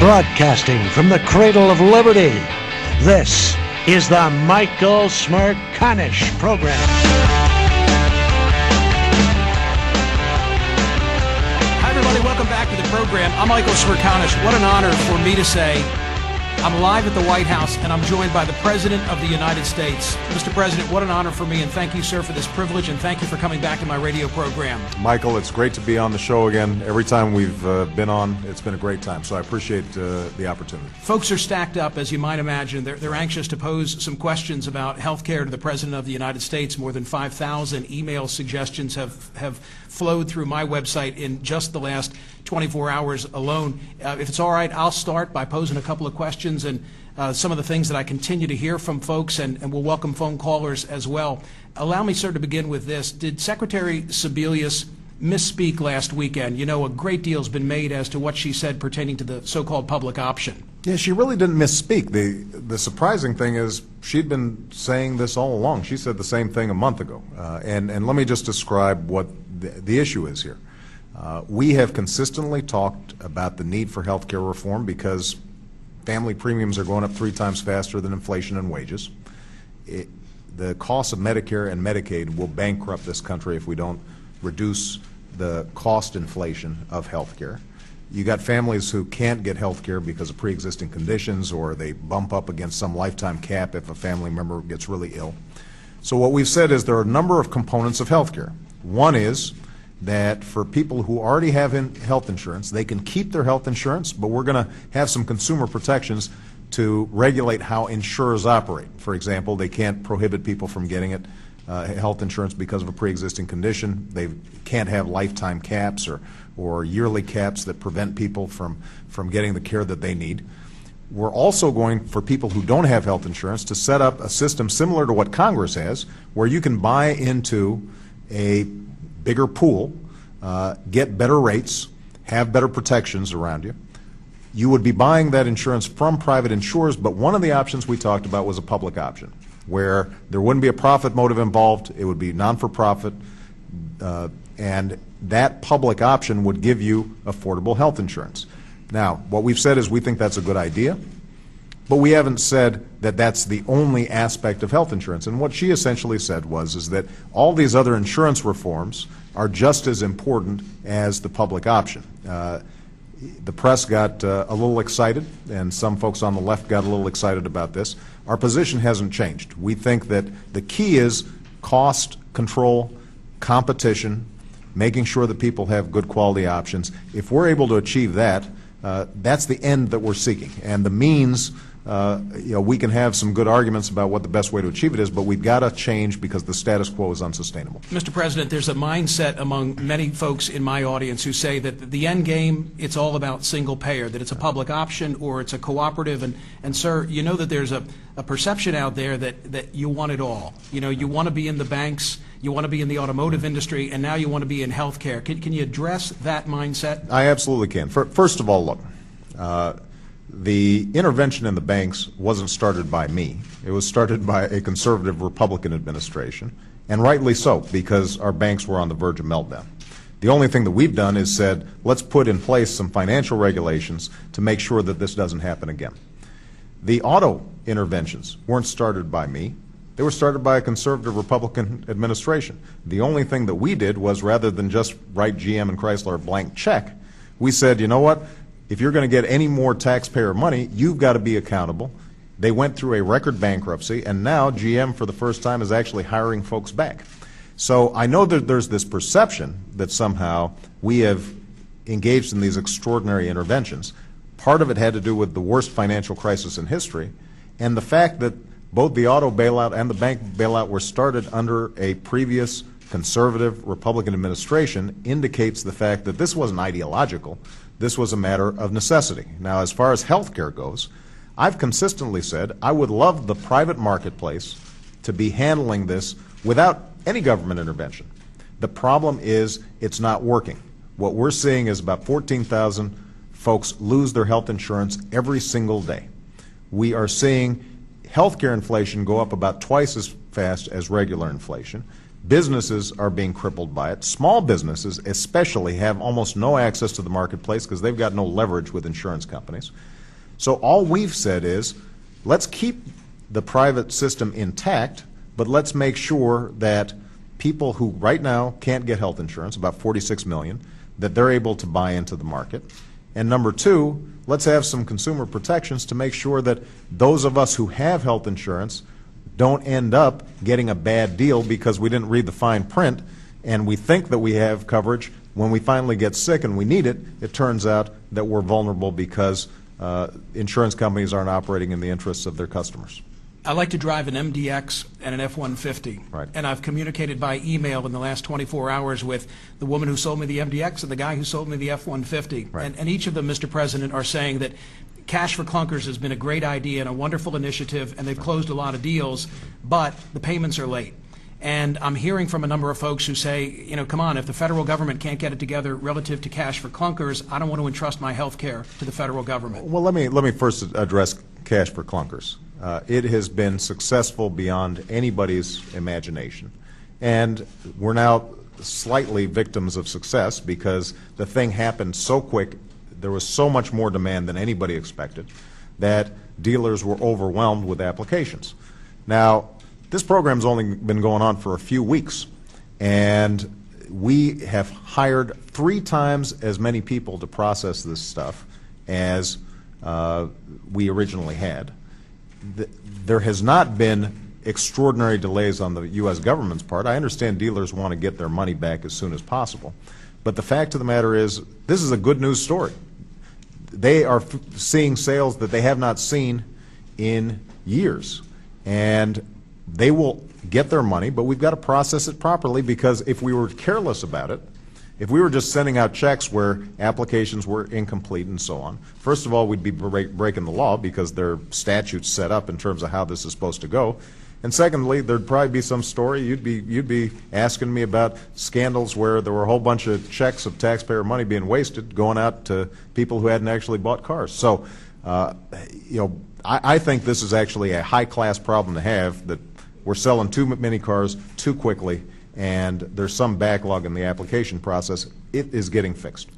Broadcasting from the cradle of liberty, this is the Michael Smerconish Program. Hi, everybody. Welcome back to the program. I'm Michael Smerconish. What an honor for me to say I'm live at the White House, and I'm joined by the President of the United States. Mr. President, what an honor for me, and thank you, sir, for this privilege, and thank you for coming back to my radio program. Michael, it's great to be on the show again. Every time we've been on, it's been a great time, so I appreciate the opportunity. Folks are stacked up, as you might imagine. They're anxious to pose some questions about health care to the President of the United States. More than 5,000 email suggestions have flowed through my website in just the last 24 hours alone. If it's all right, I'll start by posing a couple of questions and some of the things that I continue to hear from folks, and we'll welcome phone callers as well. Allow me, sir, to begin with this. Did Secretary Sebelius misspeak last weekend? You know, a great deal's been made as to what she said pertaining to the so-called public option. Yeah, she really didn't misspeak. The surprising thing is she'd been saying this all along. She said the same thing a month ago. And let me just describe what the issue is here. We have consistently talked about the need for health care reform because family premiums are going up 3 times faster than inflation and wages. The cost of Medicare and Medicaid will bankrupt this country if we don't reduce the cost inflation of health care. You got families who can't get health care because of pre-existing conditions, or they bump up against some lifetime cap if a family member gets really ill. So what we've said is there are a number of components of health care. One is that for people who already have health insurance, they can keep their health insurance, but we're going to have some consumer protections to regulate how insurers operate. For example, they can't prohibit people from getting health insurance because of a pre-existing condition. They can't have lifetime caps or yearly caps that prevent people from getting the care that they need. We're also going, for people who don't have health insurance, to set up a system similar to what Congress has, where you can buy into a bigger pool, get better rates, have better protections around you. You would be buying that insurance from private insurers, but one of the options we talked about was a public option, where there wouldn't be a profit motive involved. It would be non-for-profit, and that public option would give you affordable health insurance. Now, what we've said is we think that's a good idea, but we haven't said that that's the only aspect of health insurance. And what she essentially said is that all these other insurance reforms are just as important as the public option. The press got a little excited, and some folks on the left got a little excited about this. Our position hasn't changed. We think that the key is cost control, competition, making sure that people have good quality options. If we're able to achieve that, that's the end that we're seeking. And the means, we can have some good arguments about what the best way to achieve it is, but we've got to change because the status quo is unsustainable. Mr. President, there's a mindset among many folks in my audience who say that the end game, it's all about single payer, that it's a public option or it's a cooperative. And sir, you know that there's a perception out there that you want it all. You know, you want to be in the banks, you want to be in the automotive industry, and now you want to be in health care. Can you address that mindset? I absolutely can. First of all, look, the intervention in the banks wasn't started by me. It was started by a conservative Republican administration, and rightly so, because our banks were on the verge of meltdown. The only thing that we've done is said, let's put in place some financial regulations to make sure that this doesn't happen again. The auto interventions weren't started by me. They were started by a conservative Republican administration. The only thing that we did was, rather than just write GM and Chrysler a blank check, we said, you know what? If you're going to get any more taxpayer money, you've got to be accountable. They went through a record bankruptcy, and now GM, for the first time, is actually hiring folks back. So I know that there's this perception that somehow we have engaged in these extraordinary interventions. Part of it had to do with the worst financial crisis in history, and the fact that both the auto bailout and the bank bailout were started under a previous conservative Republican administration indicates the fact that this wasn't ideological. This was a matter of necessity. Now, as far as health care goes, I've consistently said I would love the private marketplace to be handling this without any government intervention. The problem is it's not working. What we're seeing is about 14,000 folks lose their health insurance every single day. We are seeing health care inflation go up about twice as fast as regular inflation. Businesses are being crippled by it. Small businesses especially have almost no access to the marketplace because they've got no leverage with insurance companies. So all we've said is, let's keep the private system intact, but let's make sure that people who right now can't get health insurance, about 46 million, that they're able to buy into the market. And number two, let's have some consumer protections to make sure that those of us who have health insurance don't end up getting a bad deal because we didn't read the fine print and we think that we have coverage. When we finally get sick and we need it, it turns out that we're vulnerable because insurance companies aren't operating in the interests of their customers. I like to drive an MDX and an F-150. Right. And I've communicated by email in the last 24 hours with the woman who sold me the MDX and the guy who sold me the F-150. Right. And each of them, Mr. President, are saying that Cash for Clunkers has been a great idea and a wonderful initiative, and they've closed a lot of deals, but the payments are late. And I'm hearing from a number of folks who say, you know, come on, if the federal government can't get it together relative to Cash for Clunkers, I don't want to entrust my health care to the federal government. Well, let me first address Cash for Clunkers. It has been successful beyond anybody's imagination. And we're now slightly victims of success because the thing happened so quick, there was so much more demand than anybody expected, that dealers were overwhelmed with applications. Now, this program's only been going on for a few weeks, and we have hired 3 times as many people to process this stuff as we originally had. There has not been extraordinary delays on the U.S. government's part. I understand dealers want to get their money back as soon as possible. But the fact of the matter is, this is a good news story. They are seeing sales that they have not seen in years. And they will get their money, but we've got to process it properly, because if we were careless about it, if we were just sending out checks where applications were incomplete and so on, first of all, we'd be breaking the law because there are statutes set up in terms of how this is supposed to go. And secondly, there'd probably be some story, you'd be asking me about scandals where there were a whole bunch of checks of taxpayer money being wasted going out to people who hadn't actually bought cars. So, you know, I think this is actually a high-class problem to have, that we're selling too many cars too quickly, and there's some backlog in the application process. It is getting fixed.